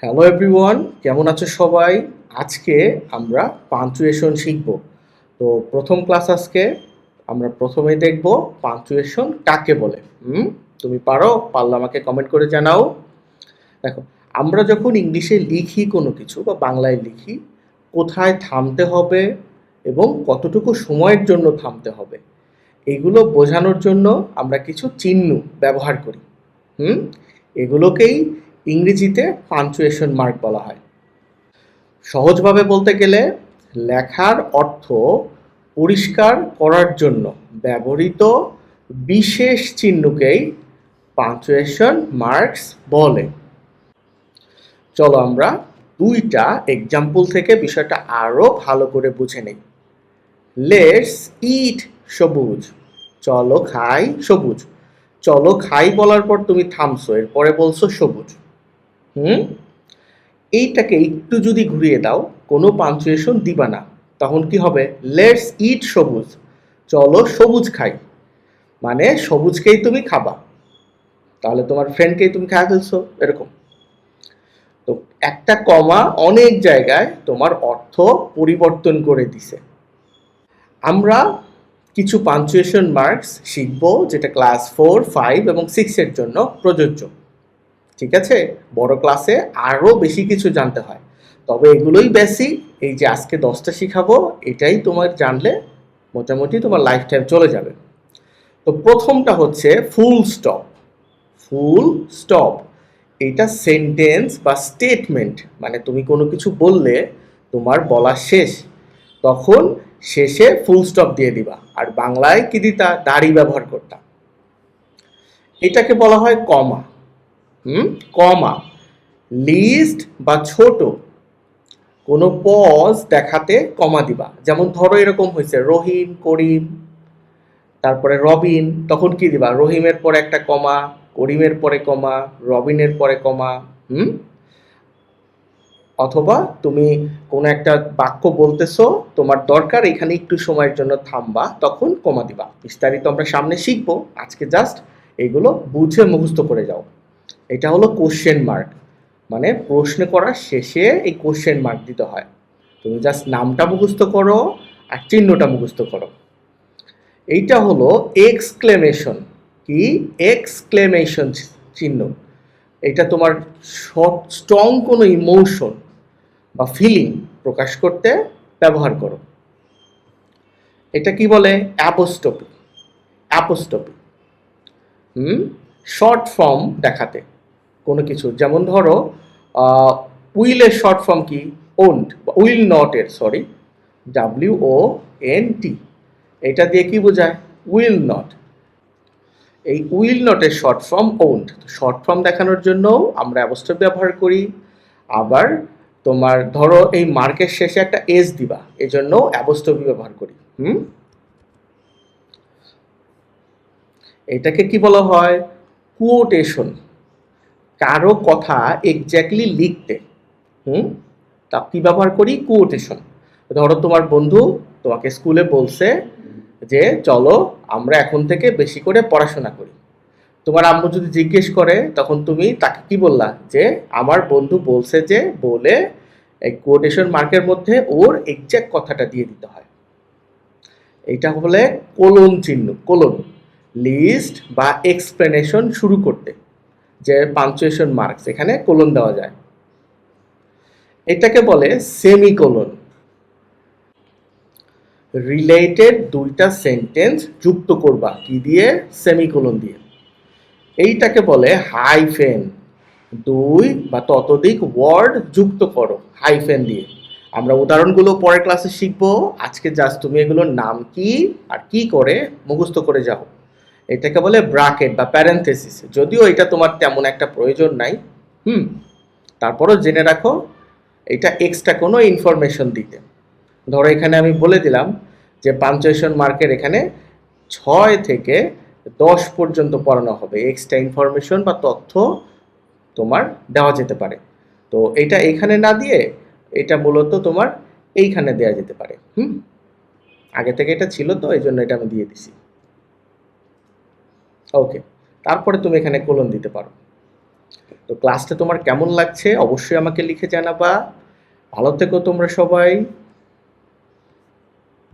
Hello everyone, কেমন আছো সবাই? আজকে আমরা পাঞ্চুয়েশন শিখব। তো প্রথম ক্লাস আজকে আমরা প্রথমেই দেখব পাঞ্চুয়েশন কাকে বলে। তুমি পারো? পারলে আমাকে কমেন্ট করে জানাও। দেখো, আমরা যখন ইংলিশে লিখি কোনো কিছু বা বাংলায় লিখি, কোথায় থামতে হবে এবং কতটুকু সময়ের জন্য থামতে হবে, এগুলো বোঝানোর জন্য আমরা কিছু চিহ্ন ব্যবহার করি। হুম এগুলোকেই ইংরেজিতে পাঞ্চুয়েশন মার্ক বলা হয়। সহজভাবে বলতে গেলে লেখার অর্থ পরিষ্কার করার জন্য ব্যবহৃত বিশেষ চিহ্নকেই পাঞ্চুয়েশন মার্কস বলে। চলো আমরা দুইটা এক্সাম্পল থেকে বিষয়টা আরো ভালো করে বুঝে নেই। লেটস ইট সবুজ, চলো খাই সবুজ। চলো খাই বলার পর তুমি থামছো, এরপরে বলছো সবুজ। হুম এইটাকে একটু যদি ঘুরিয়ে দাও, কোনো পাঞ্চুয়েশন দিবা না, তখন কি হবে? লেটস ইট সবুজ, চলো সবুজ খাই। মানে সবুজকেই তুমি খাবা, তাহলে তোমার ফ্রেন্ডকেই তুমি খাই ফেলছো, এরকম। তো একটা কমা অনেক জায়গায় তোমার অর্থ পরিবর্তন করে দিছে। আমরা কিছু পাঞ্চুয়েশন মার্কস শিখব যেটা ক্লাস 4, 5 এবং 6 এর জন্য প্রযোজ্য। ঠিক আছে, বড় ক্লাসে আরও বেশি কিছু জানতে হয়, তবে এগুলোই বেসিক। এই যে আজকে 10টা শিখাবো, এটাই তোমার জানলে মোটামুটি তোমার লাইফ টাইম চলে যাবে। তো প্রথমটা হচ্ছে ফুল স্টপ। ফুল স্টপ এটা সেন্টেন্স বা স্টেটমেন্ট, মানে তুমি কোনো কিছু বললে তোমার বলা শেষ, তখন শেষে ফুল স্টপ দিয়ে দিবা। আর বাংলায় কি দিতা? দাড়ি ব্যবহার করতাম। এটাকে বলা হয় কমা। কমা লিস্ট বা ছোট কোনো পজ দেখাতে কমা দিবা। যেমন ধরো এরকম হয়েছে রহিম, করিম, তারপরে রবিন, তখন কি দিবা? রহিমের পরে একটা কমা, করিমের পরে কমা, রবিনের পরে কমা। হুম অথবা তুমি কোনো একটা বাক্য বলতেছো, তোমার দরকার এখানে একটু সময়ের জন্য থামবা, তখন কমা দিবা। বিস্তারিত আমরা সামনে শিখবো, আজকে জাস্ট এগুলো বুঝে মুখস্থ করে যাও। এটা হলো কোশ্চেন মার্ক, মানে প্রশ্ন করার শেষে এই কোশ্চেন মার্ক দিতে হয়। তুমি জাস্ট নামটা মুখস্থ করো আর চিহ্নটা মুখস্থ করো। এইটা হলো এক্সক্লেমেশন। কি? এক্সক্লেমেশন চিহ্ন। এটা তোমার স্ট্রং কোনো ইমোশন বা ফিলিং প্রকাশ করতে ব্যবহার করো। এটা কি বলে? অ্যাপোস্ট্রফি। অ্যাপোস্ট্রফি শর্ট ফর্ম দেখাতে কোনো কিছু। যেমন ধরো উইলের শর্ট ফর্ম কি? ওন্ট। উইল নটের, সরি, WONT। এটা দিয়ে কি বোঝায়? Will not. এই উইল নটের short form won't. Short form দেখানোর জন্য আমরা অ্যাপোস্ট্রফি ব্যবহার করি। আবার তোমার ধরো এই মার্কের শেষে একটা এস দিবা, এজন্য অ্যাপোস্ট্রফি ব্যবহার করি। এটাকে কি বলা হয়? কোটেশন। কারো কথা এক্স্যাক্টলি লিখতে তা কি ব্যবহার করি? কোটেশন। ধরো তোমার বন্ধু তোমাকে স্কুলে বলছে যে চলো আমরা এখন থেকে বেশি করে পড়াশোনা করি। তোমার আম্মু যদি জিজ্ঞেস করে, তখন তুমি তাকে কি বললা? যে আমার বন্ধু বলছে যে, বলে এই কোটেশন মার্কের মধ্যে ওর এক্স্যাক্ট কথাটা দিয়ে দিতে হয়। এটা হলে কোলন চিহ্ন। কোলন লিস্ট বা এক্সপ্লেনেশন শুরু করতে যে পাঞ্চুয়েশন মার্কস, এখানে কোলন দেওয়া যায়। এটাকে বলে সেমিকোলন। রিলেটেড দুইটা সেন্টেন্স যুক্ত করবা কি দিয়ে? সেমিকোলন দিয়ে। এইটাকে বলে হাইফেন। দুই বা ততোধিক ওয়ার্ড যুক্ত করো হাইফেন দিয়ে। আমরা উদাহরণগুলো পরের ক্লাসে শিখবো, আজকে জাস্ট তুমি এগুলোর নাম কি আর কি করে মুখস্থ করে যাও। এটাকে বলে ব্রাকেট বা প্যারেনথেসিস, যদিও এটা তোমার তেমন একটা প্রয়োজন নাই। তারপরও জেনে রাখো, এটা এক্সট্রা কোনো ইনফরমেশন দিতে। ধরো এখানে আমি বলে দিলাম যে পাঞ্চুয়েশন মার্কের এখানে 6 থেকে 10 পর্যন্ত পড়ানো হবে, এক্সট্রা ইনফরমেশন বা তথ্য তোমার দেওয়া যেতে পারে। তো এটা এখানে না দিয়ে এটা মূলত তোমার এইখানে দেওয়া যেতে পারে। আগে থেকে এটা ছিল, তো এই জন্য এটা আমি দিয়ে দিছি। ওকে, তারপরে তুমি এখানে কোলন দিতে পারো। তো ক্লাসটা তোমার কেমন লাগছে অবশ্যই আমাকে লিখে জানাবা। ভালো থেকো তোমরা সবাই।